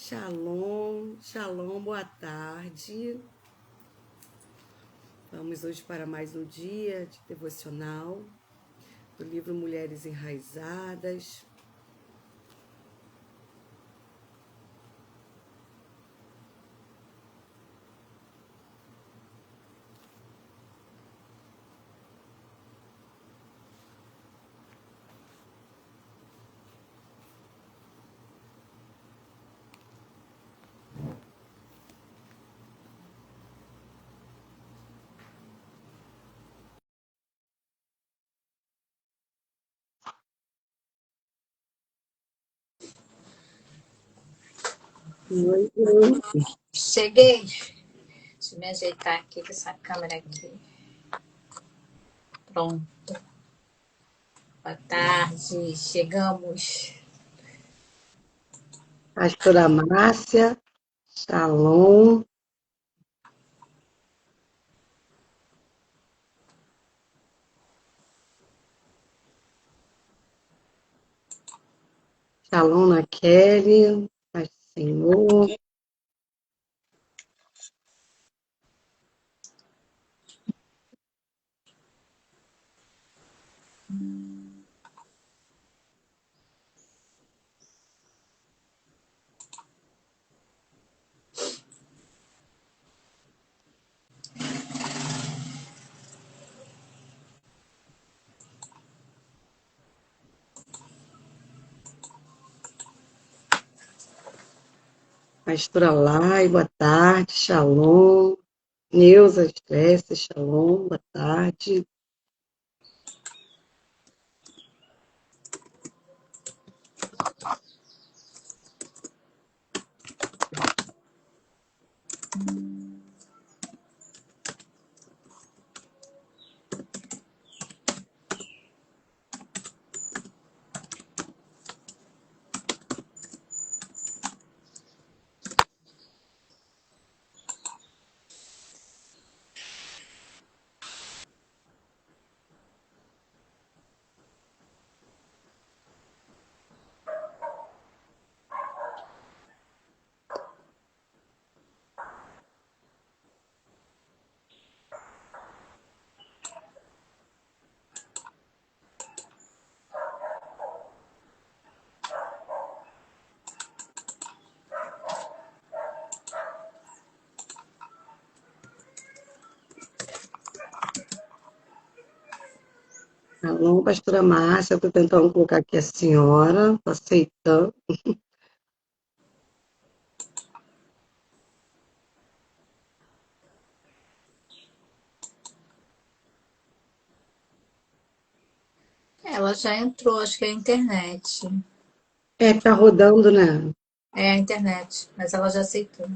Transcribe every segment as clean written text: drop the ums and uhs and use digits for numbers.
Shalom, shalom, boa tarde. Vamos hoje para mais um dia de devocional do livro Mulheres Enraizadas. Oi, oi. Cheguei. Deixa eu me ajeitar aqui com essa câmera aqui. Pronto. Boa tarde. Chegamos. Pastora Márcia, shalom. Shalom na Kelly, paz do Senhor. Pastora Lai, boa tarde, shalom. Neuza Estresse, shalom, boa tarde. Shalom, pastora Márcia, estou tentando colocar aqui a senhora, estou aceitando. Ela já entrou, acho que é a internet. É que tá rodando, né? É a internet, mas ela já aceitou.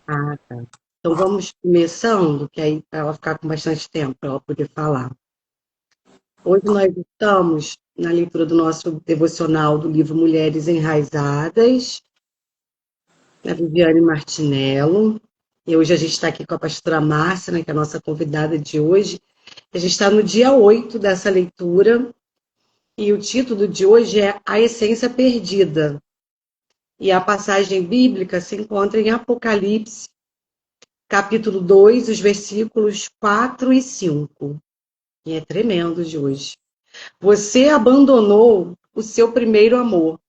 Ah, tá. Então vamos começando, que aí para ela ficar com bastante tempo para ela poder falar. Hoje nós estamos na leitura do nosso devocional do livro Mulheres Enraizadas, da Viviane Martinello. E hoje a gente está aqui com a pastora Márcia, né, que é a nossa convidada de hoje. A gente está no dia 8 dessa leitura, e o título de hoje é A Essência Perdida. E a passagem bíblica se encontra em Apocalipse, capítulo 2, os versículos 4 e 5. E é tremendo de hoje. Você abandonou o seu primeiro amor.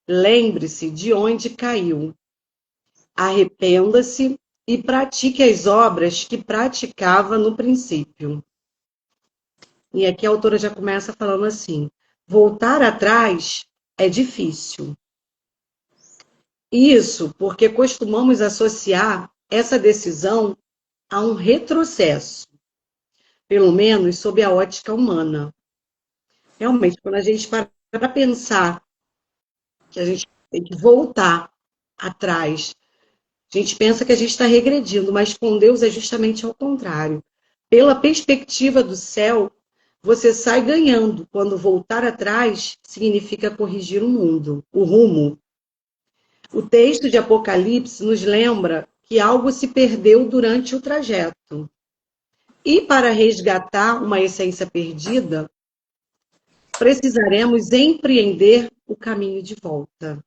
Lembre-se de onde caiu. Arrependa-se e pratique as obras que praticava no princípio. E aqui a autora já começa falando assim: voltar atrás é difícil. Isso porque costumamos associar essa decisão a um retrocesso, pelo menos sob a ótica humana. Realmente, quando a gente para pensar que a gente tem que voltar atrás, a gente pensa que a gente está regredindo, mas com Deus é justamente ao contrário. Pela perspectiva do céu, você sai ganhando quando voltar atrás significa corrigir o mundo, o rumo. O texto de Apocalipse nos lembra que algo se perdeu durante o trajeto. E para resgatar uma essência perdida, precisaremos empreender o caminho de volta.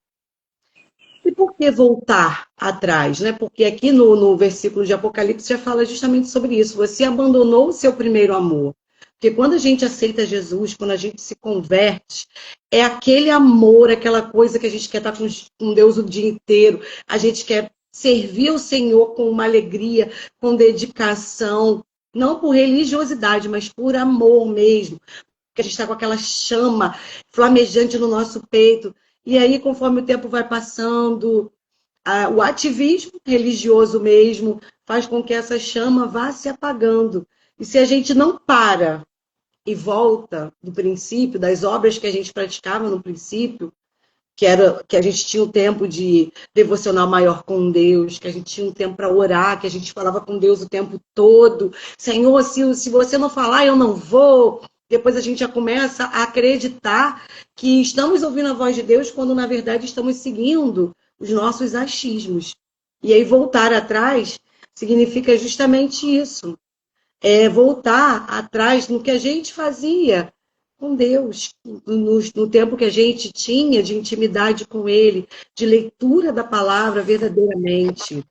E por que voltar atrás, né? Porque aqui no versículo de Apocalipse já fala justamente sobre isso. Você abandonou o seu primeiro amor. Porque quando a gente aceita Jesus, quando a gente se converte, é aquele amor, aquela coisa que a gente quer estar com Deus o dia inteiro, a gente quer servir o Senhor com uma alegria, com dedicação, não por religiosidade, mas por amor mesmo, que a gente está com aquela chama flamejante no nosso peito. E aí, conforme o tempo vai passando, o ativismo religioso mesmo faz com que essa chama vá se apagando. E se a gente não para e volta do princípio, das obras que a gente praticava no princípio, que era que a gente tinha um tempo de devocional maior com Deus, que a gente tinha um tempo para orar, que a gente falava com Deus o tempo todo. Senhor, se você não falar, eu não vou. Depois a gente já começa a acreditar que estamos ouvindo a voz de Deus, quando na verdade estamos seguindo os nossos achismos. E aí voltar atrás significa justamente isso. É voltar atrás no que a gente fazia com Deus, no tempo que a gente tinha de intimidade com Ele, de leitura da palavra verdadeiramente.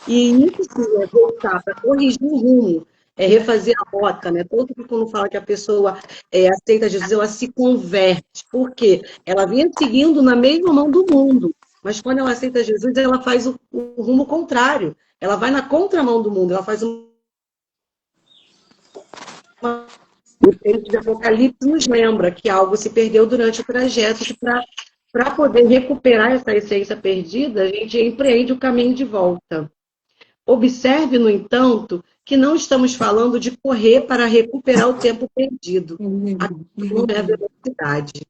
E isso sim, é voltar para corrigir o rumo, é refazer a rota, né? Tanto que quando fala que a pessoa aceita Jesus, ela se converte. Por quê? Ela vinha seguindo na mesma mão do mundo, mas quando ela aceita Jesus, ela faz o rumo contrário. Ela vai na contramão do mundo, ela faz o texto de Apocalipse nos lembra que algo se perdeu durante o trajeto, que para poder recuperar essa essência perdida, a gente empreende o caminho de volta. Observe, no entanto, que não estamos falando de correr para recuperar o tempo perdido. Aqui não é a velocidade.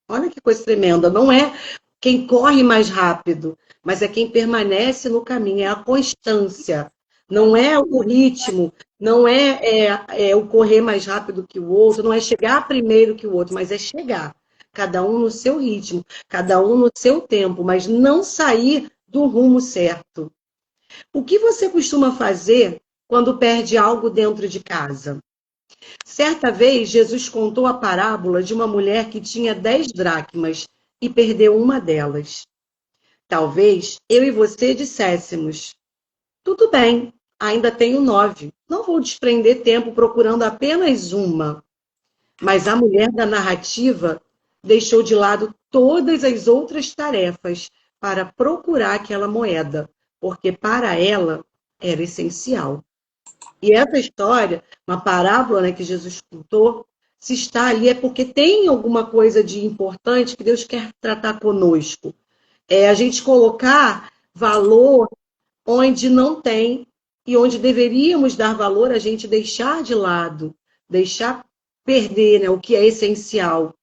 Olha que coisa tremenda. Não é quem corre mais rápido, mas é quem permanece no caminho, é a constância. Não é o ritmo, não é o correr mais rápido que o outro, não é chegar primeiro que o outro, mas é chegar. Cada um no seu ritmo, cada um no seu tempo, mas não sair do rumo certo. O que você costuma fazer quando perde algo dentro de casa? Certa vez, Jesus contou a parábola de uma mulher que tinha 10 dracmas e perdeu uma delas. Talvez eu e você disséssemos: tudo bem, ainda tenho 9. Não vou desprender tempo procurando apenas uma. Mas a mulher da narrativa deixou de lado todas as outras tarefas para procurar aquela moeda, porque para ela era essencial. E essa história, uma parábola, né, que Jesus contou, se está ali é porque tem alguma coisa de importante que Deus quer tratar conosco. É a gente colocar valor onde não tem e onde deveríamos dar valor, a gente deixar de lado, deixar perder, né, o que é essencial.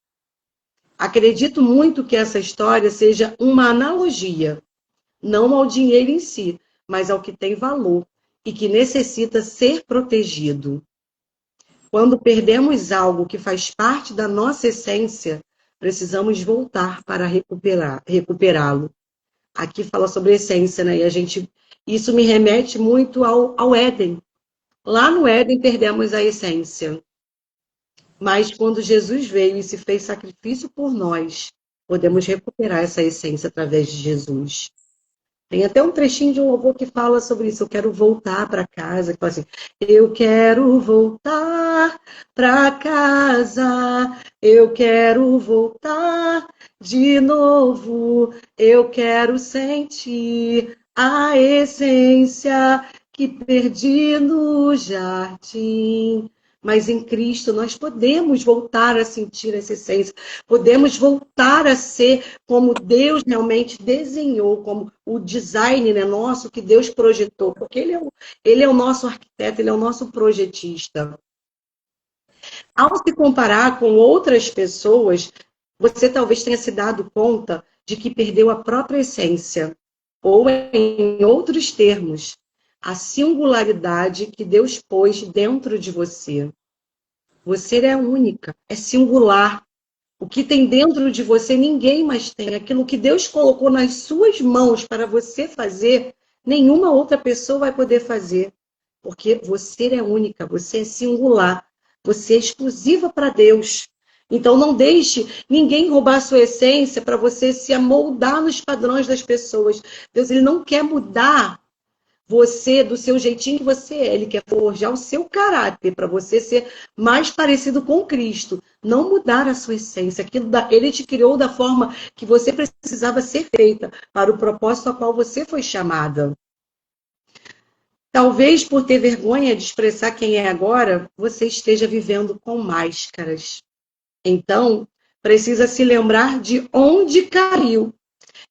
Acredito muito que essa história seja uma analogia, não ao dinheiro em si, mas ao que tem valor e que necessita ser protegido. Quando perdemos algo que faz parte da nossa essência, precisamos voltar para recuperá-lo. Aqui fala sobre essência, né? Isso me remete muito ao Éden. Lá no Éden perdemos a essência. Mas quando Jesus veio e se fez sacrifício por nós, podemos recuperar essa essência através de Jesus. Tem até um trechinho de um louvor que fala sobre isso. Eu quero voltar para casa. Que fala assim: eu quero voltar para casa. Eu quero voltar de novo. Eu quero sentir a essência que perdi no jardim. Mas em Cristo nós podemos voltar a sentir essa essência. Podemos voltar a ser como Deus realmente desenhou, como o design, né, nosso, que Deus projetou, porque ele é o nosso arquiteto, ele é o nosso projetista. Ao se comparar com outras pessoas, você talvez tenha se dado conta de que perdeu a própria essência, ou em outros termos, a singularidade que Deus pôs dentro de você. Você é única, é singular. O que tem dentro de você, ninguém mais tem. Aquilo que Deus colocou nas suas mãos para você fazer, nenhuma outra pessoa vai poder fazer. Porque você é única, você é singular, você é exclusiva para Deus. Então não deixe ninguém roubar a sua essência para você se amoldar nos padrões das pessoas. Deus, ele não quer mudar você do seu jeitinho que você é. Ele quer forjar o seu caráter para você ser mais parecido com Cristo. Não mudar a sua essência. Ele te criou da forma que você precisava ser feita, para o propósito ao qual você foi chamada. Talvez por ter vergonha de expressar quem é agora, você esteja vivendo com máscaras. Então, precisa se lembrar de onde caiu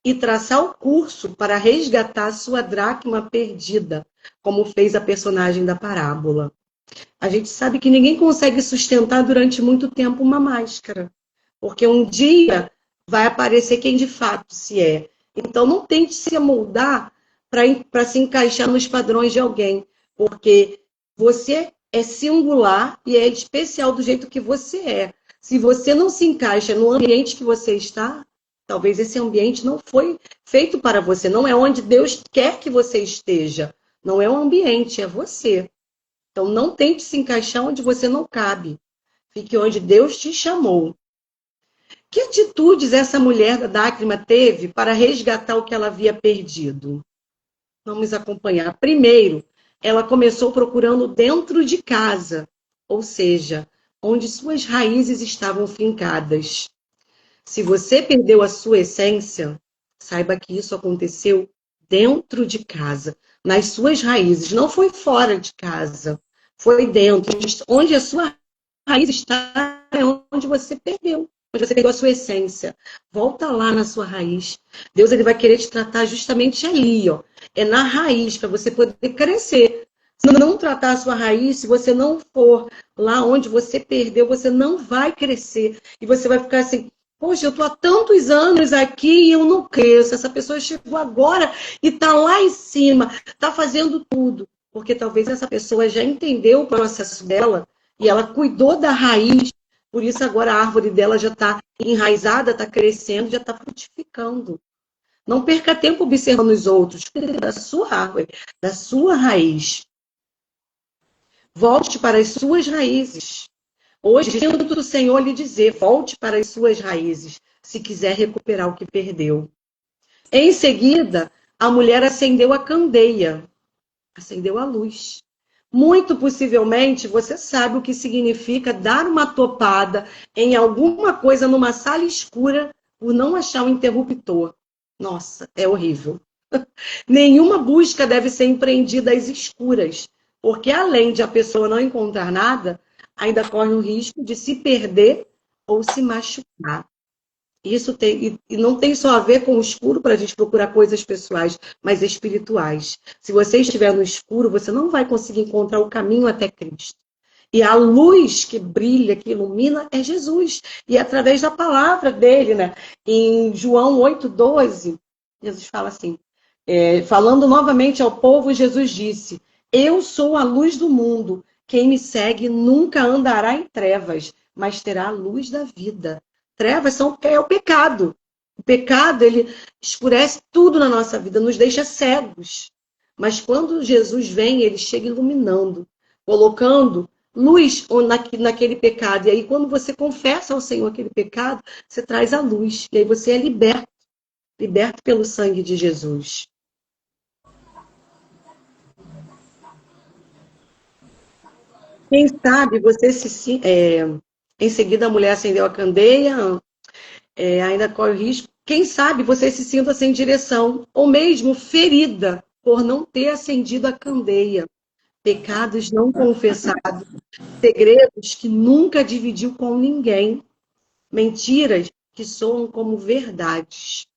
e traçar o curso para resgatar sua dracma perdida, como fez a personagem da parábola. A gente sabe que ninguém consegue sustentar durante muito tempo uma máscara, porque um dia vai aparecer quem de fato se é. Então, não tente se amoldar para se encaixar nos padrões de alguém, porque você é singular e é especial do jeito que você é. Se você não se encaixa no ambiente que você está, talvez esse ambiente não foi feito para você, não é onde Deus quer que você esteja. Não é o ambiente, é você. Então, não tente se encaixar onde você não cabe. Fique onde Deus te chamou. Que atitudes essa mulher da Dácrima teve para resgatar o que ela havia perdido? Vamos acompanhar. Primeiro, ela começou procurando dentro de casa, ou seja, onde suas raízes estavam fincadas. Se você perdeu a sua essência, saiba que isso aconteceu dentro de casa, nas suas raízes. Não foi fora de casa, foi dentro. Onde a sua raiz está é onde você perdeu. Onde você perdeu a sua essência. Volta lá na sua raiz. Deus, ele vai querer te tratar justamente ali, ó. É na raiz, para você poder crescer. Se não tratar a sua raiz, se você não for lá onde você perdeu, você não vai crescer. E você vai ficar assim, poxa, eu estou há tantos anos aqui e eu não cresço. Essa pessoa chegou agora e está lá em cima, está fazendo tudo. Porque talvez essa pessoa já entendeu o processo dela e ela cuidou da raiz. Por isso agora a árvore dela já está enraizada, está crescendo, já está frutificando. Não perca tempo observando os outros, da sua árvore, da sua raiz. Volte para as suas raízes. Hoje, sinto o Senhor lhe dizer, volte para as suas raízes, se quiser recuperar o que perdeu. Em seguida, a mulher acendeu a candeia, acendeu a luz. Muito possivelmente, você sabe o que significa dar uma topada em alguma coisa numa sala escura por não achar um interruptor. Nossa, é horrível. Nenhuma busca deve ser empreendida às escuras, porque além de a pessoa não encontrar nada, ainda corre o risco de se perder ou se machucar. Isso tem, e não tem só a ver com o escuro para a gente procurar coisas pessoais, mas espirituais. Se você estiver no escuro, você não vai conseguir encontrar o caminho até Cristo. E a luz que brilha, que ilumina, é Jesus. E é através da palavra dele, né? Em João 8,12, Jesus fala assim, falando novamente ao povo, Jesus disse, eu sou a luz do mundo. Quem me segue nunca andará em trevas, mas terá a luz da vida. Trevas é o pecado. O pecado, ele escurece tudo na nossa vida, nos deixa cegos. Mas quando Jesus vem, ele chega iluminando, colocando luz naquele pecado. E aí, quando você confessa ao Senhor aquele pecado, você traz a luz. E aí você é liberto, liberto pelo sangue de Jesus. Quem sabe você em seguida a mulher acendeu a candeia, ainda corre o risco. Quem sabe você se sinta sem direção, ou mesmo ferida por não ter acendido a candeia. Pecados não confessados, segredos que nunca dividiu com ninguém, mentiras que soam como verdades.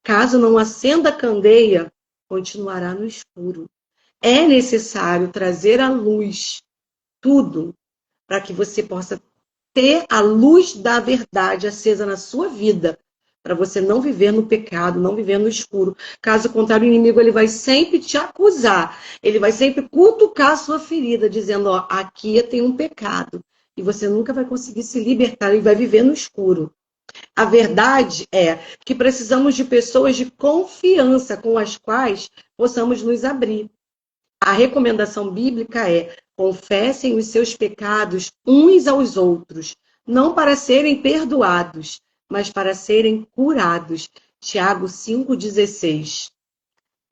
Caso não acenda a candeia, continuará no escuro. É necessário trazer à luz tudo para que você possa ter a luz da verdade acesa na sua vida, para você não viver no pecado, não viver no escuro. Caso contrário, o inimigo ele vai sempre te acusar, ele vai sempre cutucar a sua ferida, dizendo, ó, aqui tem um pecado, e você nunca vai conseguir se libertar e vai viver no escuro. A verdade é que precisamos de pessoas de confiança com as quais possamos nos abrir. A recomendação bíblica é: confessem os seus pecados uns aos outros, não para serem perdoados, mas para serem curados. Tiago 5,16.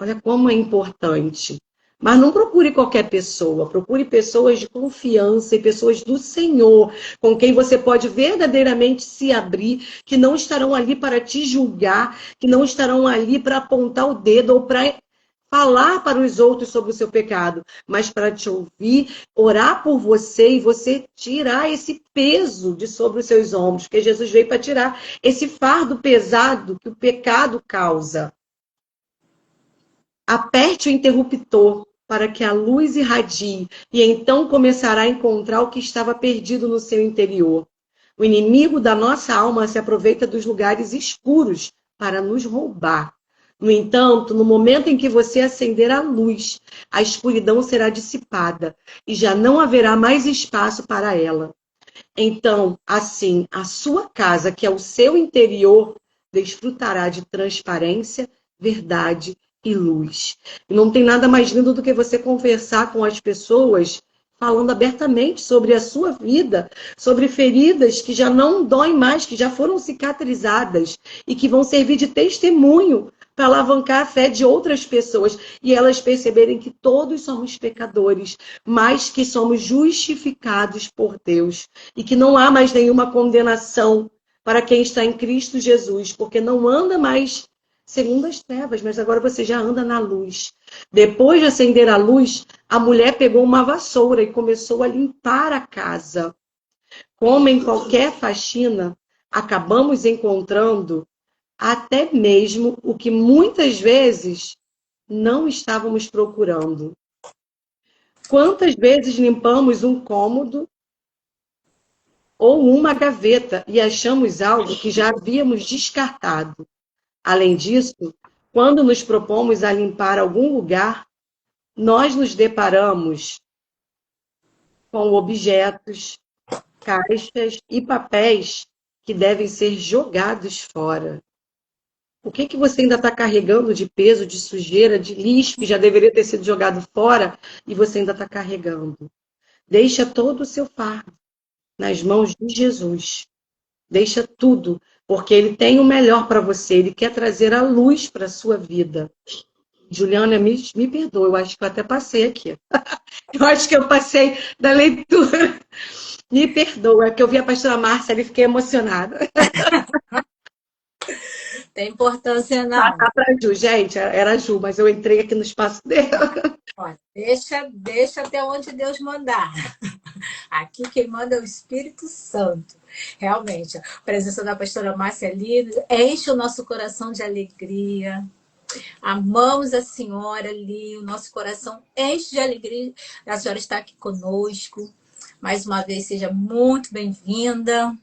Olha como é importante. Mas não procure qualquer pessoa, procure pessoas de confiança e pessoas do Senhor, com quem você pode verdadeiramente se abrir, que não estarão ali para te julgar, que não estarão ali para apontar o dedo ou para falar para os outros sobre o seu pecado, mas para te ouvir, orar por você e você tirar esse peso de sobre os seus ombros, porque Jesus veio para tirar esse fardo pesado que o pecado causa. Aperte o interruptor para que a luz irradie e então começará a encontrar o que estava perdido no seu interior. O inimigo da nossa alma se aproveita dos lugares escuros para nos roubar. No entanto, no momento em que você acender a luz, a escuridão será dissipada e já não haverá mais espaço para ela. Então, assim, a sua casa, que é o seu interior, desfrutará de transparência, verdade e luz. E não tem nada mais lindo do que você conversar com as pessoas falando abertamente sobre a sua vida, sobre feridas que já não doem mais, que já foram cicatrizadas e que vão servir de testemunho para alavancar a fé de outras pessoas e elas perceberem que todos somos pecadores, mas que somos justificados por Deus e que não há mais nenhuma condenação para quem está em Cristo Jesus, porque não anda mais segundo as trevas, mas agora você já anda na luz. Depois de acender a luz, a mulher pegou uma vassoura e começou a limpar a casa. Como em qualquer faxina, acabamos encontrando até mesmo o que muitas vezes não estávamos procurando. Quantas vezes limpamos um cômodo ou uma gaveta e achamos algo que já havíamos descartado? Além disso, quando nos propomos a limpar algum lugar, nós nos deparamos com objetos, caixas e papéis que devem ser jogados fora. O que você ainda está carregando de peso, de sujeira, de lixo que já deveria ter sido jogado fora e você ainda está carregando? Deixa todo o seu fardo nas mãos de Jesus. Deixa tudo, porque Ele tem o melhor para você. Ele quer trazer a luz para a sua vida. Juliana, me perdoa, eu acho que eu até passei aqui. Eu acho que eu passei da leitura. Me perdoa, é que eu vi a pastora Márcia ali e fiquei emocionada. Tem importância, não. Tá pra Ju, gente, era a Ju, mas eu entrei aqui no espaço dela. Olha, deixa até onde Deus mandar. Aqui quem manda é o Espírito Santo. Realmente, a presença da pastora Márcia ali enche o nosso coração de alegria. Amamos a senhora ali, o nosso coração enche de alegria. A senhora está aqui conosco. Mais uma vez, seja muito bem-vinda.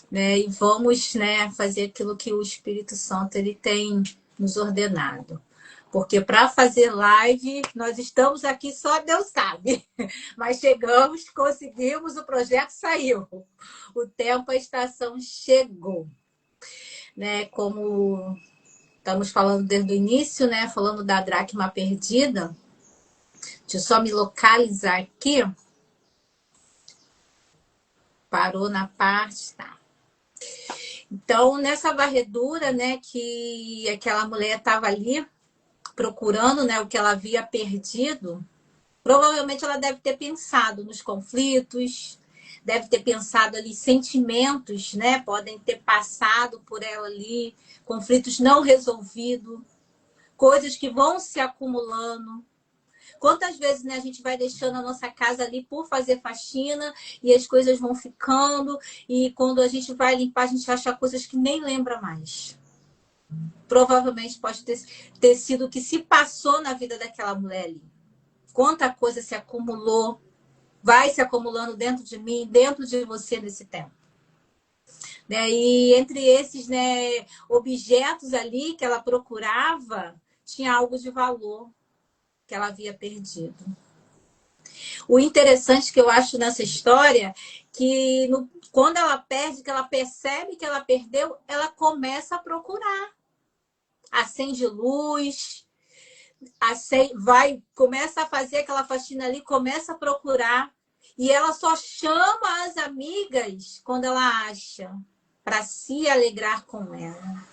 Né? E vamos, né, fazer aquilo que o Espírito Santo ele tem nos ordenado. Porque para fazer live, nós estamos aqui, só Deus sabe. Mas chegamos, conseguimos, o projeto saiu. O tempo, a estação chegou. Né? Como estamos falando desde o início, né? Falando da dracma perdida. Deixa eu só me localizar aqui. Parou na parte, tá. Então, nessa varredura, né, que aquela mulher estava ali procurando, né, o que ela havia perdido, provavelmente ela deve ter pensado nos conflitos, deve ter pensado ali sentimentos, né, podem ter passado por ela ali, conflitos não resolvidos, coisas que vão se acumulando. Quantas vezes, né, a gente vai deixando a nossa casa ali por fazer faxina e as coisas vão ficando e quando a gente vai limpar, a gente acha coisas que nem lembra mais. Provavelmente pode ter sido o que se passou na vida daquela mulher ali. Quanta coisa se acumulou, vai se acumulando dentro de mim, dentro de você nesse tempo. Né? E entre esses, né, objetos ali que ela procurava, tinha algo de valor que ela havia perdido. O interessante que eu acho nessa história que quando ela perde, que ela percebe que ela perdeu, ela começa a procurar. Acende luz, começa a fazer aquela faxina ali, começa a procurar. E ela só chama as amigas quando ela acha, para se alegrar com ela.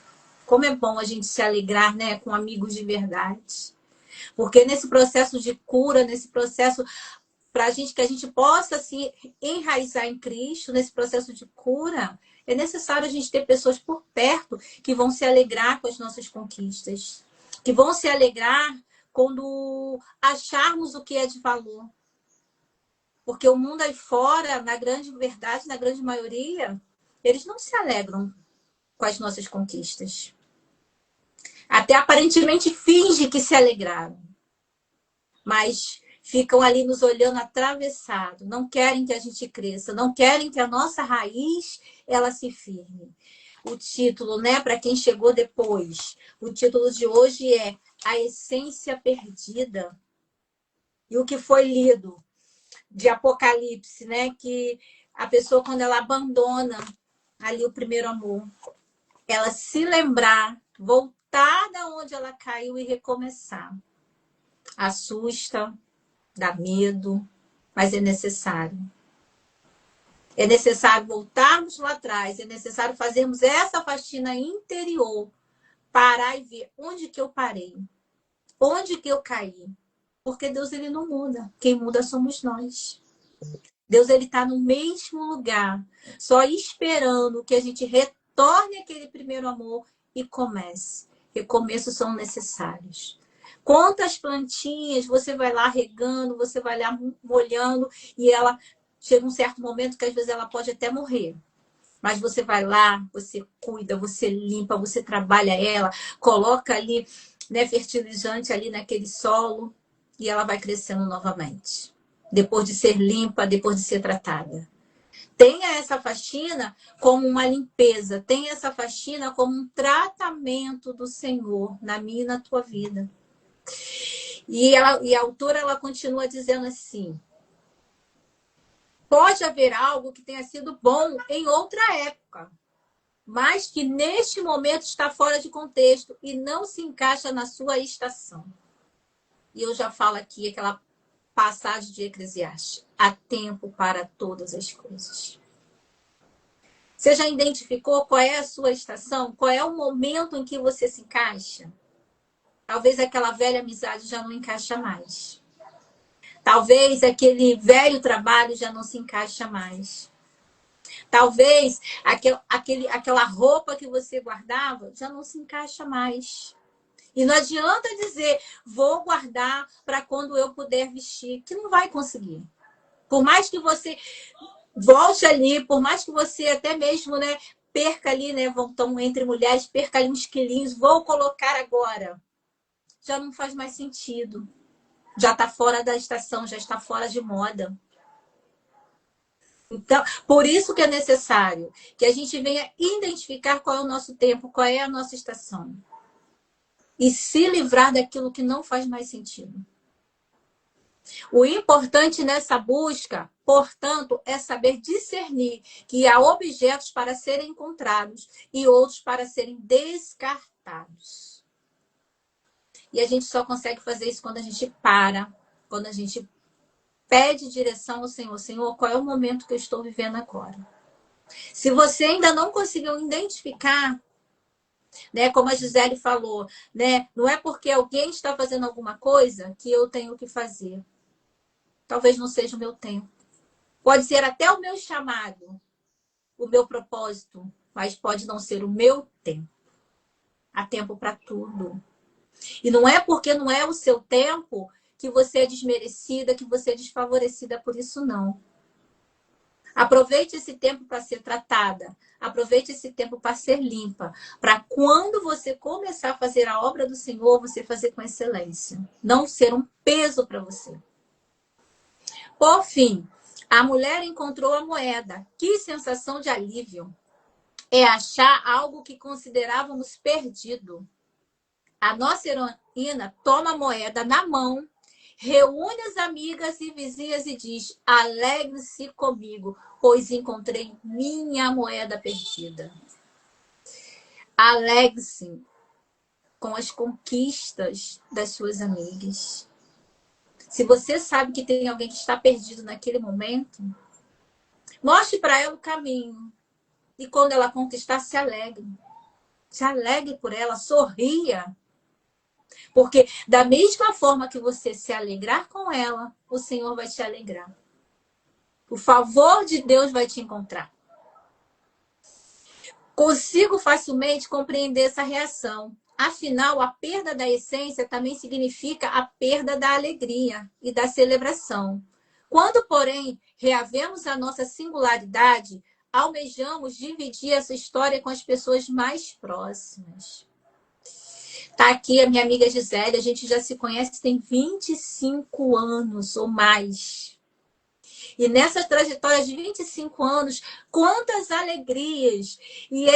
Como é bom a gente se alegrar, né, com amigos de verdade. Porque nesse processo de cura, nesse processo para a gente que a gente possa se enraizar em Cristo, nesse processo de cura, é necessário a gente ter pessoas por perto que vão se alegrar com as nossas conquistas, que vão se alegrar quando acharmos o que é de valor. Porque o mundo aí fora, na grande verdade, na grande maioria, eles não se alegram com as nossas conquistas. Até aparentemente finge que se alegraram. Mas ficam ali nos olhando atravessado, não querem que a gente cresça, não querem que a nossa raiz ela se firme. O título, né, para quem chegou depois, o título de hoje é A Essência Perdida. E o que foi lido de Apocalipse, né, que a pessoa quando ela abandona ali o primeiro amor, ela se lembrar, voltar da onde ela caiu e recomeçar. Assusta, dá medo, mas é necessário. É necessário voltarmos lá atrás, é necessário fazermos essa faxina interior, parar e ver onde que eu parei, onde que eu caí. Porque Deus ele não muda, quem muda somos nós. Deus ele está no mesmo lugar, só esperando que a gente retorne àquele primeiro amor e comece. Recomeços são necessários. Quantas plantinhas você vai lá regando, você vai lá molhando e ela chega um certo momento que às vezes ela pode até morrer. Mas você vai lá, você cuida, você limpa, você trabalha ela, coloca ali, né, fertilizante ali naquele solo e ela vai crescendo novamente. Depois de ser limpa, depois de ser tratada. Tenha essa faxina como uma limpeza, tenha essa faxina como um tratamento do Senhor na minha e na tua vida. E a autora ela continua dizendo assim: pode haver algo que tenha sido bom em outra época, mas que neste momento está fora de contexto e não se encaixa na sua estação. E eu já falo aqui aquela passagem de Eclesiastes: há tempo para todas as coisas. Você já identificou qual é a sua estação? Qual é o momento em que você se encaixa? Talvez aquela velha amizade já não encaixa mais. Talvez aquele velho trabalho já não se encaixa mais. Talvez aquela roupa que você guardava já não se encaixa mais. E não adianta dizer, vou guardar para quando eu puder vestir, que não vai conseguir. Por mais que você volte ali, por mais que você até mesmo, né, perca ali, né, então, entre mulheres, perca ali uns quilinhos, vou colocar agora. Já não faz mais sentido. Já está fora da estação, já está fora de moda. Então, por isso que é necessário que a gente venha identificar qual é o nosso tempo, qual é a nossa estação. E se livrar daquilo que não faz mais sentido. O importante nessa busca, portanto, é saber discernir que há objetos para serem encontrados e outros para serem descartados. E a gente só consegue fazer isso quando a gente para, quando a gente pede direção ao Senhor. Senhor, qual é o momento que eu estou vivendo agora? Se você ainda não conseguiu identificar, né, como a Gisele falou, né, não é porque alguém está fazendo alguma coisa que eu tenho que fazer. Talvez não seja o meu tempo. Pode ser até o meu chamado, o meu propósito, mas pode não ser o meu tempo. Há tempo para tudo. E não é porque não é o seu tempo que você é desmerecida, que você é desfavorecida por isso, não. Aproveite esse tempo para ser tratada. Aproveite esse tempo para ser limpa. Para quando você começar a fazer a obra do Senhor, você fazer com excelência. Não ser um peso para você. Por fim, a mulher encontrou a moeda. Que sensação de alívio. É achar algo que considerávamos perdido. A nossa heroína toma a moeda na mão, reúne as amigas e vizinhas e diz: alegre-se comigo, pois encontrei minha moeda perdida. Alegre-se com as conquistas das suas amigas. Se você sabe que tem alguém que está perdido naquele momento, mostre para ela o caminho. E quando ela conquistar, se alegre. Se alegre por ela, sorria. Porque da mesma forma que você se alegrar com ela, o Senhor vai te alegrar. O favor de Deus vai te encontrar. Consigo facilmente compreender essa reação. Afinal, a perda da essência também significa a perda da alegria e da celebração. Quando, porém, reavemos a nossa singularidade, almejamos dividir essa história com as pessoas mais próximas. Tá aqui a minha amiga Gisele, a gente já se conhece tem 25 anos ou mais. E nessa trajetória de 25 anos, quantas alegrias! E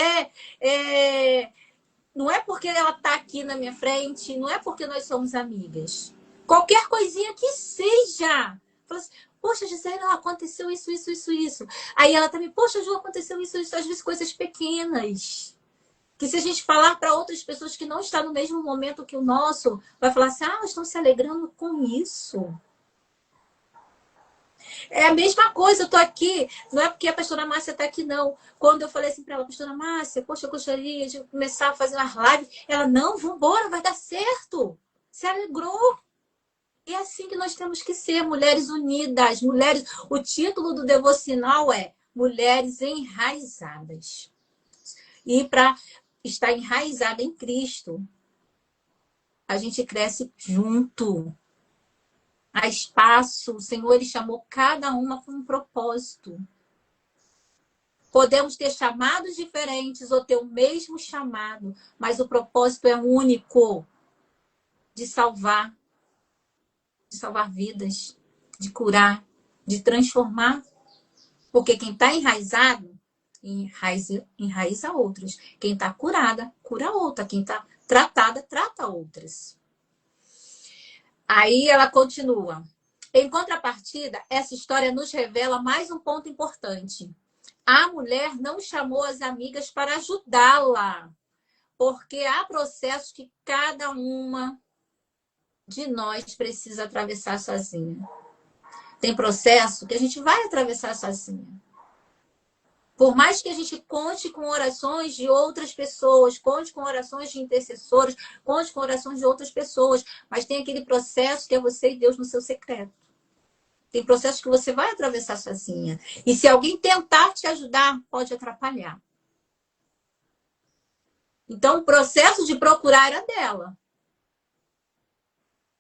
não é porque ela está aqui na minha frente, não é porque nós somos amigas. Qualquer coisinha que seja. Fala assim, poxa, Gisele, aconteceu isso. Aí ela também, poxa, Ju, aconteceu isso. Às vezes coisas pequenas. Que se a gente falar para outras pessoas que não estão no mesmo momento que o nosso, vai falar assim, estão se alegrando com isso. É a mesma coisa, eu tô aqui, não é porque a pastora Márcia tá aqui, não. Quando eu falei assim para ela, pastora Márcia, poxa, eu gostaria de começar a fazer umas lives. Ela, não, vambora, vai dar certo. Se alegrou. E é assim que nós temos que ser, mulheres unidas, mulheres. O título do devocional é Mulheres Enraizadas. E para estar enraizada em Cristo, a gente cresce junto. Há espaço, o Senhor ele chamou cada uma com um propósito. Podemos ter chamados diferentes ou ter o mesmo chamado, mas o propósito é único de salvar vidas, de curar, de transformar. Porque quem está enraizado, enraiza outros. Quem está curada, cura outra. Quem está tratada, trata outras. Aí ela continua. Em contrapartida, essa história nos revela mais um ponto importante. A mulher não chamou as amigas para ajudá-la, porque há processos que cada uma de nós precisa atravessar sozinha. Tem processo que a gente vai atravessar sozinha. Por mais que a gente conte com orações de outras pessoas, conte com orações de intercessores, conte com orações de outras pessoas, mas tem aquele processo que é você e Deus no seu secreto. Tem processos que você vai atravessar sozinha. E se alguém tentar te ajudar, pode atrapalhar. Então, o processo de procurar era dela.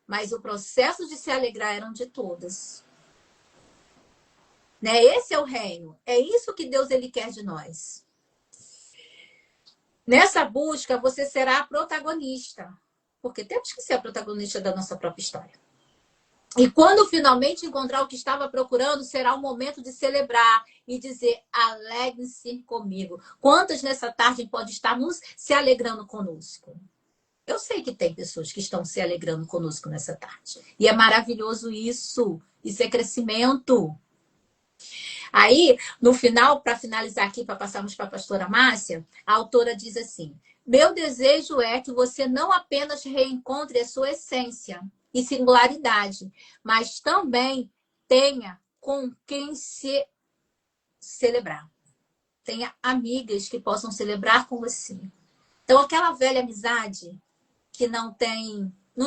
Mas o processo de se alegrar era de todas. Né? Esse é o reino. É isso que Deus ele quer de nós. Nessa busca, você será a protagonista. Porque temos que ser a protagonista da nossa própria história. E quando finalmente encontrar o que estava procurando, será o momento de celebrar e dizer, alegre-se comigo. Quantas nessa tarde pode estar se alegrando conosco? Eu sei que tem pessoas que estão se alegrando conosco nessa tarde. E é maravilhoso isso. Isso é crescimento. Aí, no final, para finalizar aqui, para passarmos para a pastora Márcia, a autora diz assim, meu desejo é que você não apenas reencontre a sua essência e singularidade, mas também tenha com quem se celebrar. Tenha amigas que possam celebrar com você. Então, aquela velha amizade que não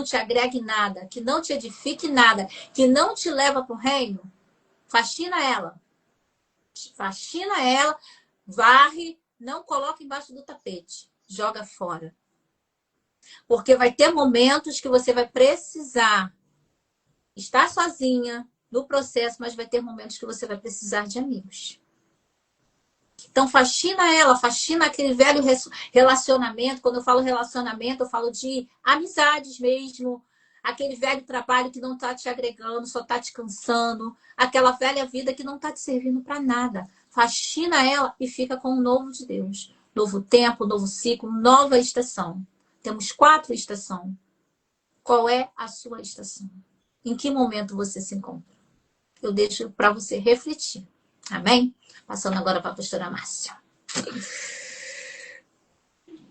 te agrega em nada, que não te edifique nada, que não te leva para o reino, faxina ela. Faxina ela, varre, não coloca embaixo do tapete. Joga fora. Porque vai ter momentos que você vai precisar estar sozinha no processo, mas vai ter momentos que você vai precisar de amigos. Então, faxina ela, faxina aquele velho relacionamento. Quando eu falo relacionamento, eu falo de amizades mesmo. Aquele velho trabalho que não está te agregando, só está te cansando. Aquela velha vida que não está te servindo para nada. Faxina ela e fica com o novo de Deus. Novo tempo, novo ciclo, nova estação. Temos 4 estações. Qual é a sua estação? Em que momento você se encontra? Eu deixo para você refletir. Amém? Passando agora para a pastora Márcia.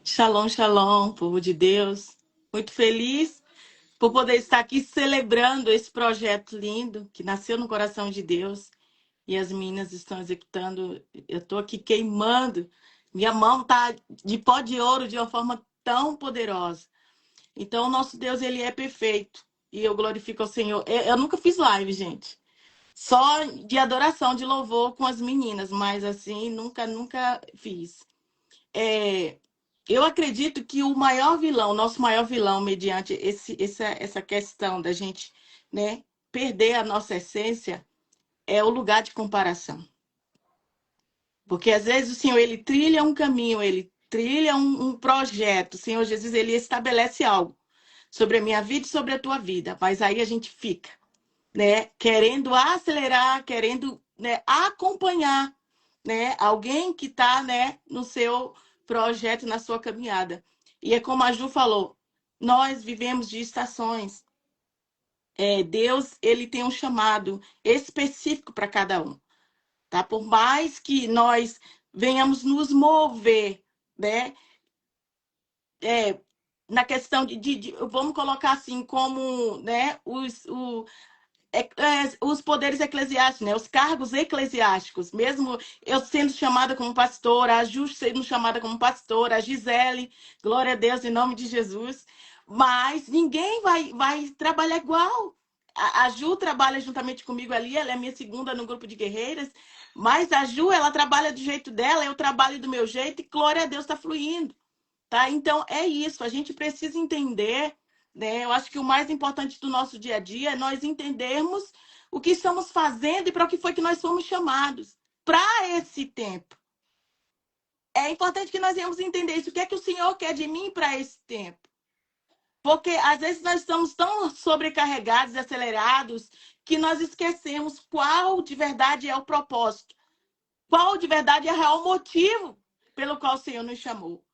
Shalom, shalom, povo de Deus. Muito feliz por poder estar aqui celebrando esse projeto lindo que nasceu no coração de Deus e as meninas estão executando. Eu estou aqui queimando. Minha mão está de pó de ouro de uma forma tão poderosa. Então, o nosso Deus, ele é perfeito. E eu glorifico ao Senhor. Eu nunca fiz live, gente. Só de adoração, de louvor com as meninas. Mas, assim, nunca fiz. Eu acredito que o maior vilão, nosso maior vilão, mediante essa questão da gente, né, perder a nossa essência, é o lugar de comparação. Porque às vezes o Senhor, ele trilha um caminho, ele trilha um projeto. O Senhor Jesus, ele estabelece algo sobre a minha vida e sobre a tua vida. Mas aí a gente fica, né, querendo acelerar, querendo, né, acompanhar, né, alguém que está, né, no seu projeto, na sua caminhada. E é como a Ju falou, nós vivemos de estações. Deus, ele tem um chamado específico para cada um. Tá? Por mais que nós venhamos nos mover, né? Na questão vamos colocar assim, como, né, os poderes eclesiásticos, né? Os cargos eclesiásticos, mesmo eu sendo chamada como pastora, a Ju sendo chamada como pastora, a Gisele, glória a Deus, em nome de Jesus, mas ninguém vai trabalhar igual. A Ju trabalha juntamente comigo ali, ela é minha segunda no grupo de guerreiras, mas a Ju, ela trabalha do jeito dela, eu trabalho do meu jeito, e glória a Deus, está fluindo. Tá? Então, é isso. A gente precisa entender, né? Eu acho que o mais importante do nosso dia a dia é nós entendermos o que estamos fazendo e para o que foi que nós fomos chamados para esse tempo. É importante que nós venhamos entender isso. O que é que o Senhor quer de mim para esse tempo? Porque às vezes nós estamos tão sobrecarregados e acelerados que nós esquecemos qual de verdade é o propósito. Qual de verdade é o real motivo pelo qual o Senhor nos chamou.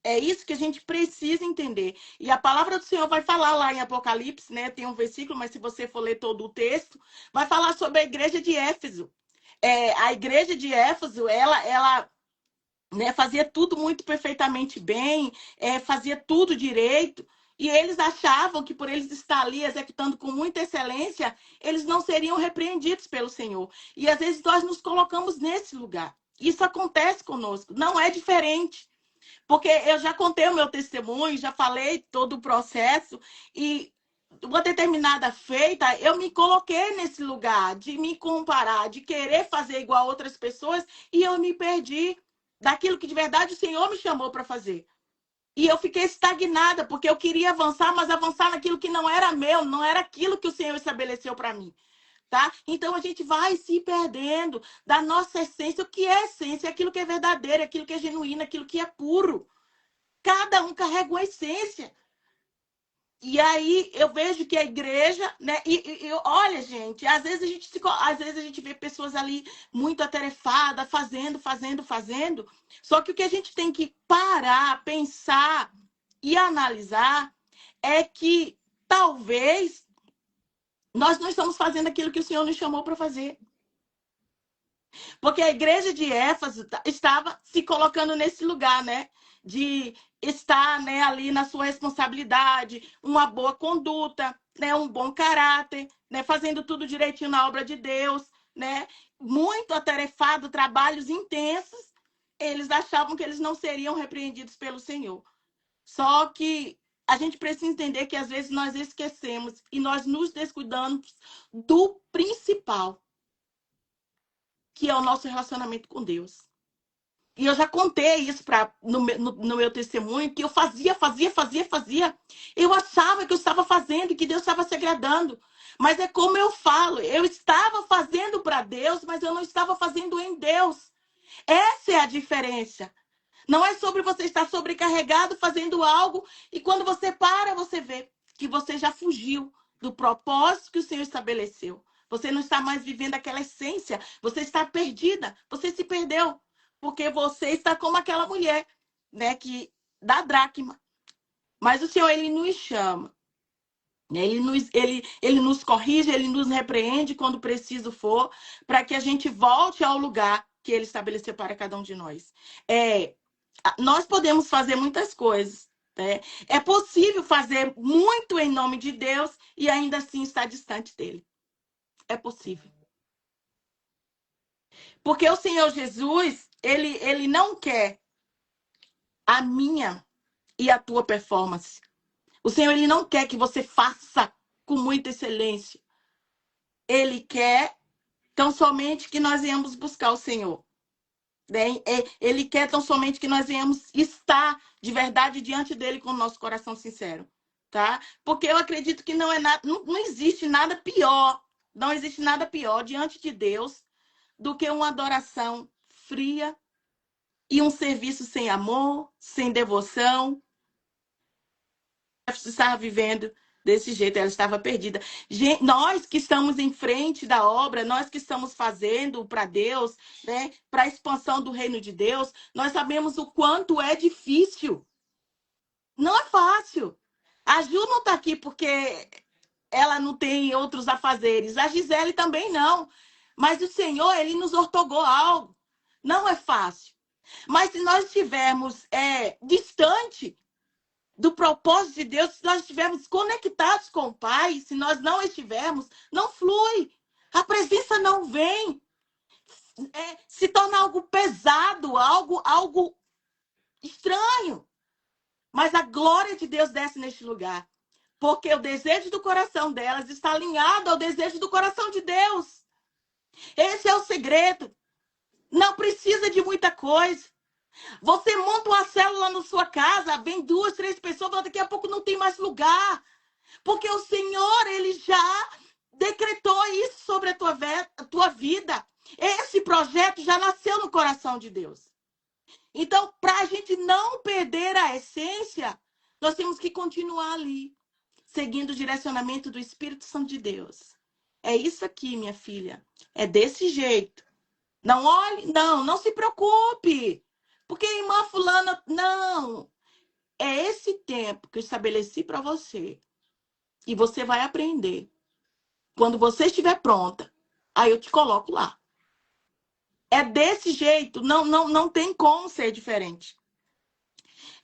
É isso que a gente precisa entender. E a palavra do Senhor vai falar lá em Apocalipse, né? Tem um versículo, mas se você for ler todo o texto, vai falar sobre a igreja de Éfeso. A igreja de Éfeso, ela né, fazia tudo muito perfeitamente bem, fazia tudo direito. E eles achavam que por eles estar ali executando com muita excelência, eles não seriam repreendidos pelo Senhor. E às vezes nós nos colocamos nesse lugar. Isso acontece conosco, não é diferente. Porque eu já contei o meu testemunho, já falei todo o processo e uma determinada feita, eu me coloquei nesse lugar de me comparar, de querer fazer igual a outras pessoas e eu me perdi daquilo que de verdade o Senhor me chamou para fazer. E eu fiquei estagnada, porque eu queria avançar, mas avançar naquilo que não era meu, não era aquilo que o Senhor estabeleceu para mim. Tá? Então a gente vai se perdendo da nossa essência. O que é essência? Aquilo que é verdadeiro, aquilo que é genuíno, aquilo que é puro. Cada um carrega uma essência. E aí eu vejo que a igreja, né? Olha, gente, às vezes a gente vê pessoas ali muito atarefadas, fazendo. Só que o que a gente tem que parar, pensar e analisar é que talvez nós não estamos fazendo aquilo que o Senhor nos chamou para fazer. Porque a igreja de Éfeso estava se colocando nesse lugar, né? De estar, né, ali na sua responsabilidade, uma boa conduta, né, um bom caráter, né, fazendo tudo direitinho na obra de Deus, né? Muito atarefado, trabalhos intensos. Eles achavam que eles não seriam repreendidos pelo Senhor. Só que a gente precisa entender que às vezes nós esquecemos e nós nos descuidamos do principal, que é o nosso relacionamento com Deus. E eu já contei isso no meu testemunho, que eu fazia. Eu achava que eu estava fazendo e que Deus estava se agradando. Mas é como eu falo, eu estava fazendo para Deus, mas eu não estava fazendo em Deus. Essa é a diferença. Não é sobre você estar sobrecarregado fazendo algo e quando você para, você vê que você já fugiu do propósito que o Senhor estabeleceu. Você não está mais vivendo aquela essência. Você está perdida. Você se perdeu. Porque você está como aquela mulher, né, da dracma. Mas o Senhor, ele nos chama. Ele nos corrige, ele nos repreende quando preciso for, para que a gente volte ao lugar que ele estabeleceu para cada um de nós. Nós podemos fazer muitas coisas, né? É possível fazer muito em nome de Deus e ainda assim estar distante dele. É possível. Porque o Senhor Jesus, ele não quer a minha e a tua performance. O Senhor, ele não quer que você faça com muita excelência. Ele quer tão somente que nós venhamos buscar o Senhor. Né? Ele quer tão somente que nós venhamos estar de verdade diante dele com o nosso coração sincero. Tá? Porque eu acredito que não é nada, não existe nada pior, não existe nada pior diante de Deus do que uma adoração fria e um serviço sem amor, sem devoção. Ela estava vivendo desse jeito, ela estava perdida. Nós que estamos em frente da obra, nós que estamos fazendo para Deus, né, para a expansão do reino de Deus, nós sabemos o quanto é difícil. Não é fácil. A Ju não está aqui porque ela não tem outros afazeres. A Gisele também não. Mas o Senhor, ele nos ortogou algo. Não é fácil. Mas se nós estivermos distante do propósito de Deus, se nós estivermos conectados com o Pai, se nós não estivermos, não flui. A presença não vem. Se torna algo pesado, algo estranho. Mas a glória de Deus desce neste lugar. Porque o desejo do coração delas está alinhado ao desejo do coração de Deus. Esse é o segredo. Não precisa de muita coisa. Você monta uma célula na sua casa, vem 2, 3 pessoas, daqui a pouco não tem mais lugar. Porque o Senhor, ele já decretou isso sobre a tua vida. Esse projeto já nasceu no coração de Deus. Então, para a gente não perder a essência, nós temos que continuar ali, seguindo o direcionamento do Espírito Santo de Deus. É isso aqui, minha filha. É desse jeito. Não olhe, não se preocupe. Porque irmã fulana, não. É esse tempo que eu estabeleci para você. E você vai aprender. Quando você estiver pronta, aí eu te coloco lá. É desse jeito, não tem como ser diferente.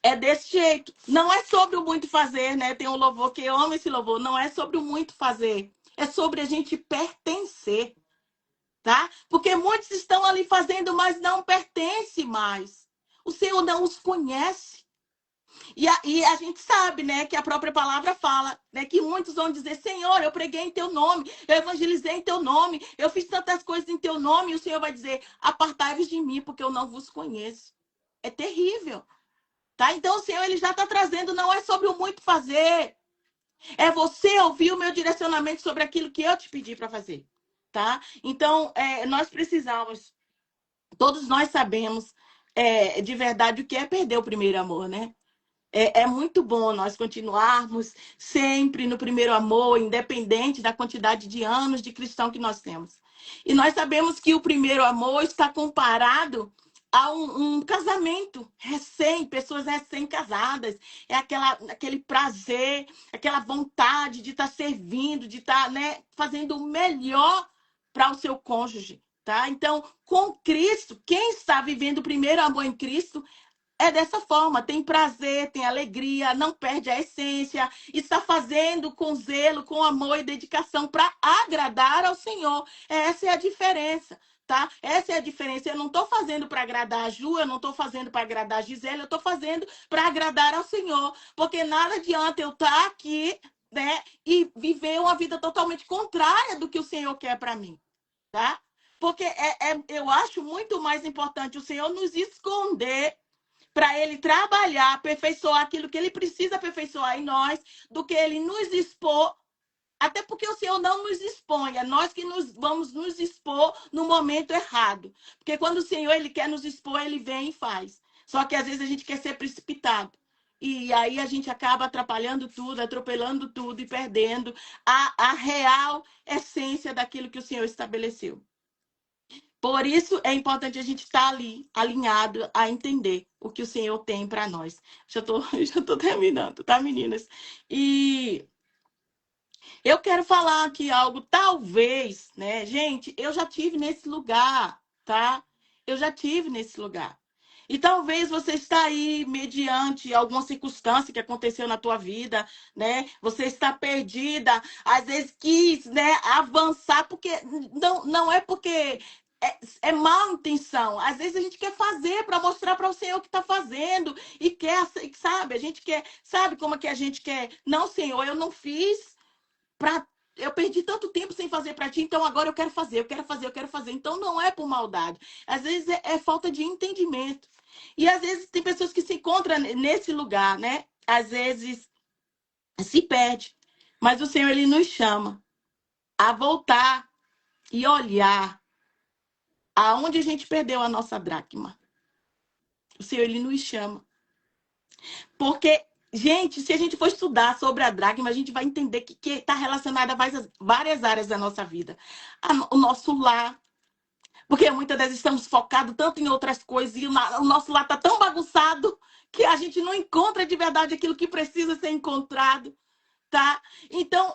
É desse jeito. Não é sobre o muito fazer, né? Tem um louvor que eu amo esse louvor. Não é sobre o muito fazer. É sobre a gente pertencer, tá? Porque muitos estão ali fazendo, mas não pertencem mais. O Senhor não os conhece. E a gente sabe, né, que a própria palavra fala, né, que muitos vão dizer, Senhor, eu preguei em teu nome, eu evangelizei em teu nome, eu fiz tantas coisas em teu nome, e o Senhor vai dizer, apartai-vos de mim, porque eu não vos conheço. É terrível, tá? Então o Senhor, ele já está trazendo, não é sobre o muito fazer, é você ouvir o meu direcionamento sobre aquilo que eu te pedi para fazer, tá? Então, nós precisamos, todos nós sabemos de verdade o que é perder o primeiro amor, né? É muito bom nós continuarmos sempre no primeiro amor, independente da quantidade de anos de cristão que nós temos. E nós sabemos que o primeiro amor está comparado a um casamento pessoas recém-casadas. É aquele prazer, aquela vontade de estar servindo, de estar, né, fazendo o melhor para o seu cônjuge. Tá? Então, com Cristo, quem está vivendo o primeiro amor em Cristo é dessa forma, tem prazer, tem alegria, não perde a essência, está fazendo com zelo, com amor e dedicação para agradar ao Senhor. Essa é a diferença, tá? Essa é a diferença. Eu não estou fazendo para agradar a Ju, eu não estou fazendo para agradar a Gisele, eu estou fazendo para agradar ao Senhor. Porque nada adianta eu estar aqui, né, e viver uma vida totalmente contrária do que o Senhor quer para mim, tá? Porque eu acho muito mais importante o Senhor nos esconder para ele trabalhar, aperfeiçoar aquilo que ele precisa aperfeiçoar em nós, do que ele nos expor. Até porque o Senhor não nos expõe, é nós que vamos nos expor no momento errado. Porque quando o Senhor ele quer nos expor, ele vem e faz. Só que às vezes a gente quer ser precipitado. E aí a gente acaba atrapalhando tudo, atropelando tudo e perdendo a real essência daquilo que o Senhor estabeleceu. Por isso é importante a gente estar ali, alinhado, a entender o que o Senhor tem para nós. Já tô terminando, tá, meninas? E eu quero falar aqui algo, talvez, né? Gente, eu já tive nesse lugar, tá? Eu já tive nesse lugar. E talvez você está aí mediante alguma circunstância que aconteceu na tua vida, né? Você está perdida, às vezes quis, né, avançar, porque não é porque é má intenção. Às vezes a gente quer fazer para mostrar para o Senhor o que está fazendo e quer, sabe? A gente quer, sabe como é que a gente quer? Não, Senhor, eu não fiz para eu perdi tanto tempo sem fazer para ti, então agora eu quero fazer, eu quero fazer, eu quero fazer. Então não é por maldade. Às vezes é falta de entendimento. E às vezes tem pessoas que se encontram nesse lugar, né? Às vezes se perde. Mas o Senhor, ele nos chama a voltar e olhar aonde a gente perdeu a nossa dracma. O Senhor, ele nos chama. Porque, gente, se a gente for estudar sobre a dracma, a gente vai entender que está relacionada a várias áreas da nossa vida. O nosso lar. Porque muitas vezes estamos focados tanto em outras coisas e o nosso lar está tão bagunçado que a gente não encontra de verdade aquilo que precisa ser encontrado. Tá? Então,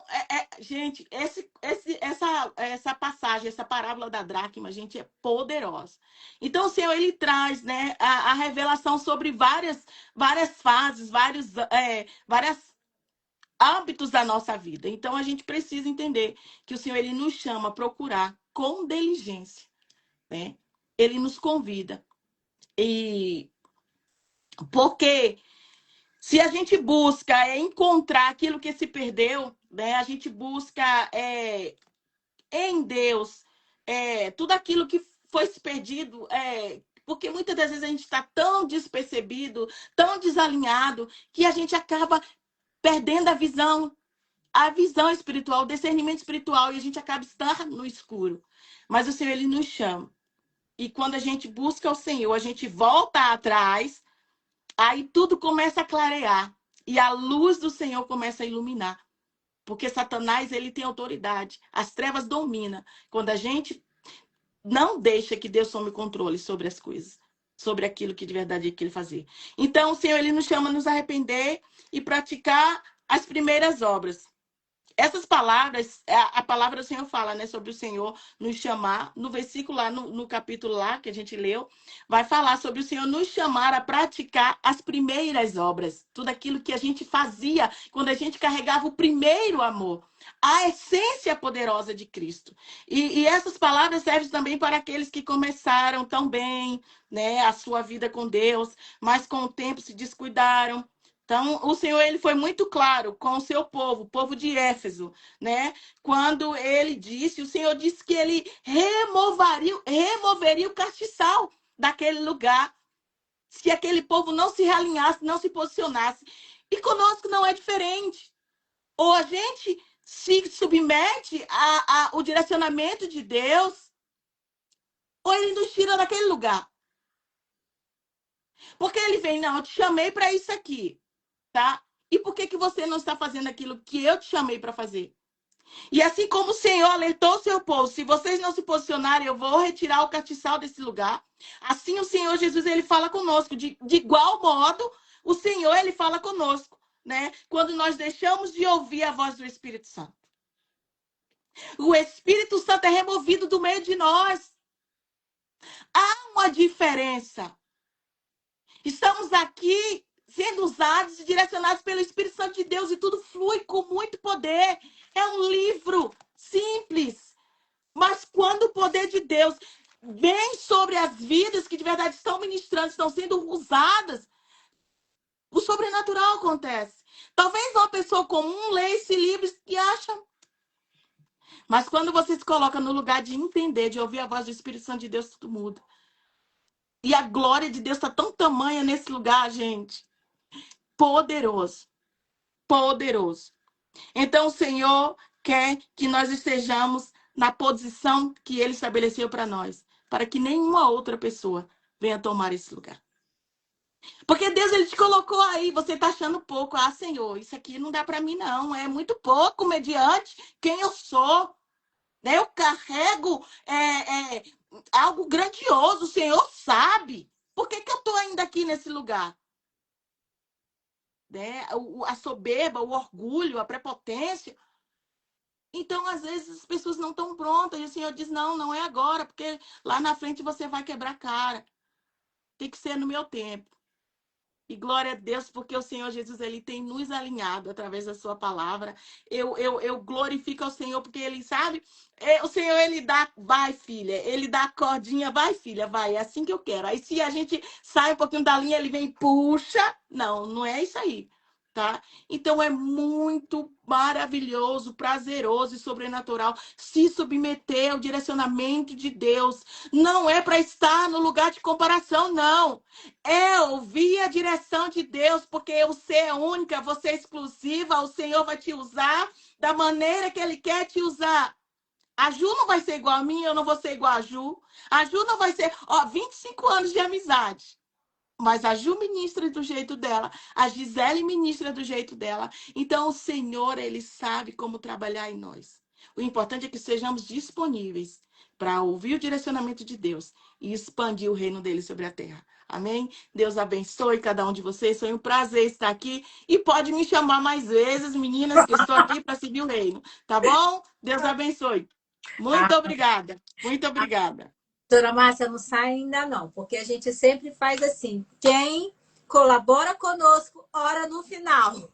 gente, essa passagem, essa parábola da dracma, gente, é poderosa. Então, o Senhor, ele traz, né, a revelação sobre várias fases, vários âmbitos da nossa vida. Então, a gente precisa entender que o Senhor, ele nos chama a procurar com diligência, né? Ele nos convida. E porque se a gente busca encontrar aquilo que se perdeu, né? A gente busca em Deus tudo aquilo que foi se perdido, porque muitas das vezes a gente está tão despercebido, tão desalinhado, que a gente acaba perdendo a visão espiritual, o discernimento espiritual, e a gente acaba estando no escuro. Mas o Senhor, ele nos chama. E quando a gente busca o Senhor, a gente volta atrás, aí tudo começa a clarear. E a luz do Senhor começa a iluminar. Porque Satanás, ele tem autoridade. As trevas dominam. Quando a gente não deixa que Deus tome controle sobre as coisas. Sobre aquilo que de verdade ele quer fazer. Então, o Senhor, ele nos chama a nos arrepender e praticar as primeiras obras. Essas palavras, a palavra do Senhor fala, né, sobre o Senhor nos chamar. No versículo lá, no capítulo lá que a gente leu, vai falar sobre o Senhor nos chamar a praticar as primeiras obras. Tudo aquilo que a gente fazia quando a gente carregava o primeiro amor. A essência poderosa de Cristo. E essas palavras servem também para aqueles que começaram tão bem, né, a sua vida com Deus, mas com o tempo se descuidaram. Então, o Senhor, ele foi muito claro com o seu povo, o povo de Éfeso, né? Quando ele disse, o Senhor disse que ele removeria o castiçal daquele lugar, se aquele povo não se realinhasse, não se posicionasse. E conosco não é diferente. Ou a gente se submete ao direcionamento de Deus, ou ele nos tira daquele lugar. Porque ele vem, não, eu te chamei para isso aqui, tá? E por que você não está fazendo aquilo que eu te chamei para fazer? E assim como o Senhor alertou o seu povo, se vocês não se posicionarem, eu vou retirar o castiçal desse lugar. Assim o Senhor Jesus, ele fala conosco. De igual modo, o Senhor, ele fala conosco, né? Quando nós deixamos de ouvir a voz do Espírito Santo. O Espírito Santo é removido do meio de nós. Há uma diferença. Estamos aqui sendo usados e direcionados pelo Espírito Santo de Deus e tudo flui com muito poder. É um livro simples, mas quando o poder de Deus vem sobre as vidas que de verdade estão ministrando, estão sendo usadas, o sobrenatural acontece. Talvez uma pessoa comum leia esse livro e acha. Mas quando você se coloca no lugar de entender, de ouvir a voz do Espírito Santo de Deus, tudo muda. E a glória de Deus está tão tamanha nesse lugar, gente. Poderoso. Poderoso. Então, o Senhor quer que nós estejamos na posição que Ele estabeleceu para nós, para que nenhuma outra pessoa venha tomar esse lugar. Porque Deus, Ele te colocou aí, você está achando pouco. Ah, Senhor, isso aqui não dá para mim, não. É muito pouco mediante quem eu sou. Né? Eu carrego algo grandioso, o Senhor sabe. Por que eu estou ainda aqui nesse lugar? Né? A soberba, o orgulho, a prepotência. Então, às vezes, as pessoas não estão prontas. E o Senhor diz, não, não é agora, porque lá na frente você vai quebrar a cara. tem que ser no meu tempo. E glória a Deus, porque o Senhor Jesus, ele tem nos alinhado através da sua palavra. Eu glorifico ao Senhor, porque ele sabe, o Senhor, ele dá, vai filha, ele dá a cordinha, vai filha, vai, é assim que eu quero. Aí se a gente sai um pouquinho da linha, ele vem, puxa. Não, não é isso aí, tá? Então é muito maravilhoso, prazeroso e sobrenatural se submeter ao direcionamento de Deus. Não é para estar no lugar de comparação, não. É ouvir a direção de Deus, porque você é única, você é exclusiva, o Senhor vai te usar da maneira que Ele quer te usar. A Ju não vai ser igual a mim, eu não vou ser igual a Ju. A Ju não vai ser, 25 anos de amizade. Mas a Ju ministra do jeito dela, a Gisele ministra do jeito dela. Então, o Senhor, Ele sabe como trabalhar em nós. O importante é que sejamos disponíveis para ouvir o direcionamento de Deus e expandir o reino dele sobre a terra. Amém? Deus abençoe cada um de vocês. Foi um prazer estar aqui. E pode me chamar mais vezes, meninas, que eu estou aqui para seguir o reino. Tá bom? Deus abençoe. Muito obrigada. Muito obrigada. Doutora Márcia, não sai ainda não, porque a gente sempre faz assim. Quem colabora conosco, ora no final.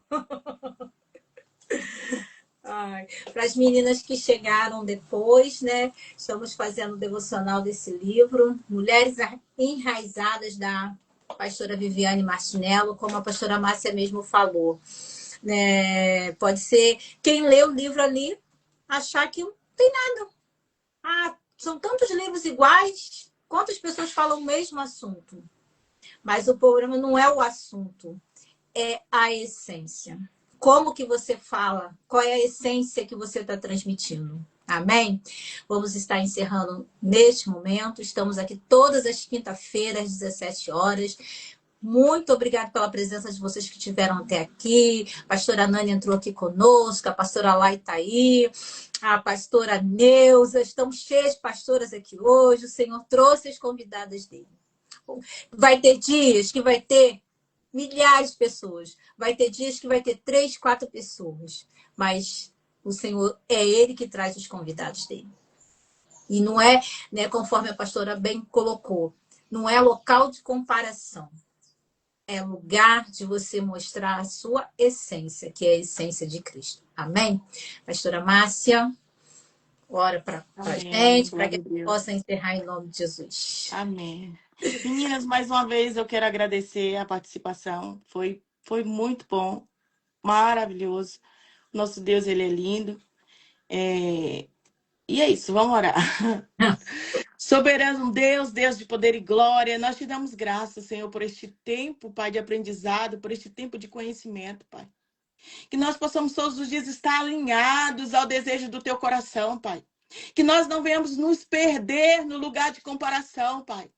Para as meninas que chegaram depois, né? Estamos fazendo o devocional desse livro, Mulheres Enraizadas, da pastora Viviane Martinello, como a pastora Márcia mesmo falou. Pode ser quem lê o livro ali achar que não tem nada. São tantos livros iguais. Quantas pessoas falam o mesmo assunto? Mas o problema não é o assunto, é a essência. Como que você fala? Qual é a essência que você está transmitindo? Amém? Vamos estar encerrando neste momento. Estamos aqui todas as quinta-feiras, às 17 horas. Muito obrigada pela presença de vocês que estiveram até aqui. A pastora Nani entrou aqui conosco, a pastora Lai está aí, a pastora Neuza. Estamos cheias de pastoras aqui hoje. O Senhor trouxe as convidadas dele. Vai ter dias que vai ter milhares de pessoas. Vai ter dias que vai ter 3, 4 pessoas. Mas o Senhor é Ele que traz os convidados dele. E não é, né, conforme a pastora bem colocou, não é local de comparação. É lugar de você mostrar a sua essência, que é a essência de Cristo. Amém? Pastora Márcia, ora para a gente, para que a gente possa encerrar em nome de Jesus. Amém. Meninas, mais uma vez eu quero agradecer a participação. Foi muito bom, maravilhoso. Nosso Deus, ele é lindo. E é isso, vamos orar. Soberano Deus, Deus de poder e glória, nós te damos graças, Senhor, por este tempo, Pai, de aprendizado, por este tempo de conhecimento, Pai. Que nós possamos todos os dias estar alinhados ao desejo do teu coração, Pai. Que nós não venhamos nos perder no lugar de comparação, Pai.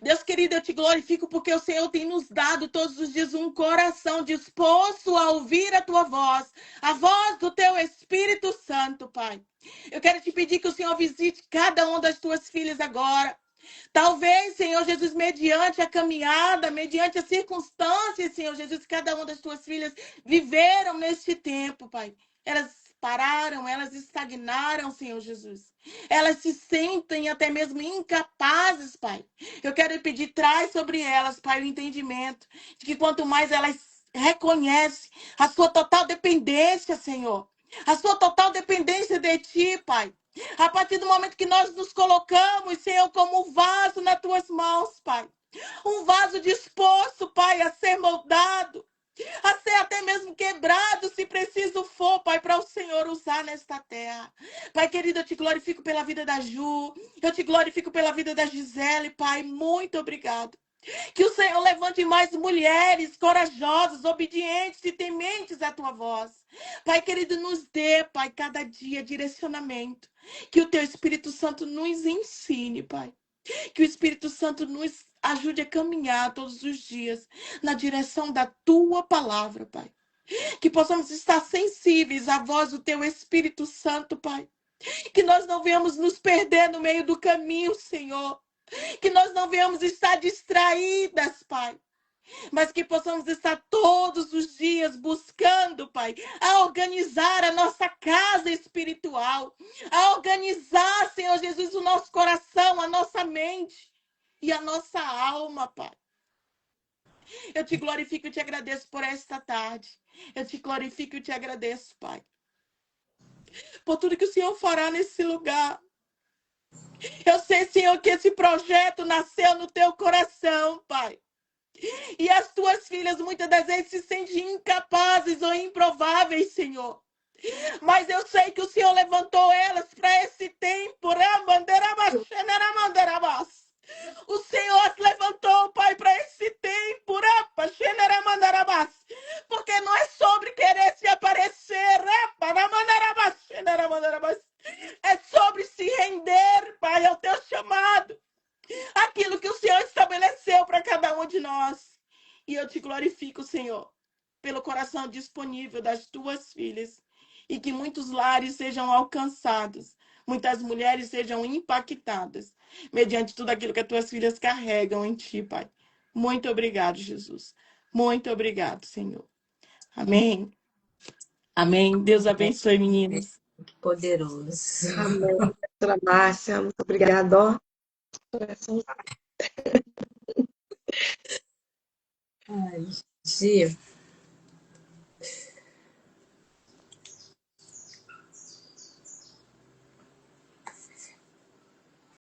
Deus querido, eu te glorifico porque o Senhor tem nos dado todos os dias um coração disposto a ouvir a tua voz, a voz do teu Espírito Santo, Pai. Eu quero te pedir que o Senhor visite cada uma das tuas filhas agora. Talvez, Senhor Jesus, mediante a caminhada, mediante as circunstâncias, Senhor Jesus, cada uma das tuas filhas viveram neste tempo, Pai. Elas pararam, elas estagnaram, Senhor Jesus. Elas se sentem até mesmo incapazes, Pai. Eu quero pedir, traz sobre elas, Pai, o entendimento de que quanto mais elas reconhecem a sua total dependência, Senhor, a sua total dependência de Ti, Pai. A partir do momento que nós nos colocamos, Senhor, como um vaso nas tuas mãos, Pai. Um vaso disposto, Pai, a ser moldado, a ser até mesmo quebrado, se preciso for, Pai, para o Senhor usar nesta terra. Pai querido, eu te glorifico pela vida da Ju, eu te glorifico pela vida da Gisele, Pai, muito obrigado. Que o Senhor levante mais mulheres corajosas, obedientes e tementes à tua voz. Pai querido, nos dê, Pai, cada dia direcionamento. Que o teu Espírito Santo nos ensine, Pai. Que o Espírito Santo nos ajude a caminhar todos os dias na direção da tua palavra, Pai. Que possamos estar sensíveis à voz do teu Espírito Santo, Pai. Que nós não venhamos nos perder no meio do caminho, Senhor. Que nós não venhamos estar distraídas, Pai. Mas que possamos estar todos os dias buscando, Pai, a organizar a nossa casa espiritual, a organizar, Senhor Jesus, o nosso coração, a nossa mente, e a nossa alma, Pai. Eu te glorifico e te agradeço por esta tarde. Eu te glorifico e te agradeço, Pai, por tudo que o Senhor fará nesse lugar. Eu sei, Senhor, que esse projeto nasceu no teu coração, Pai. E as tuas filhas muitas das vezes se sentem incapazes ou improváveis, Senhor. Mas eu sei que o Senhor levantou elas para esse tempo. O Senhor as levantou, Pai, para esse tempo. Porque não é sobre querer se aparecer. É sobre se render, Pai, ao teu chamado. Aquilo que o Senhor estabeleceu para cada um de nós. E eu te glorifico, Senhor, pelo coração disponível das tuas filhas. E que muitos lares sejam alcançados, muitas mulheres sejam impactadas, mediante tudo aquilo que as tuas filhas carregam em ti, Pai. Muito obrigado, Jesus. Muito obrigado, Senhor. Amém. Amém. Deus abençoe, meninas. Que poderoso. Amém. Doutora Márcia, muito obrigada. Ó, coração. Ai, Gi,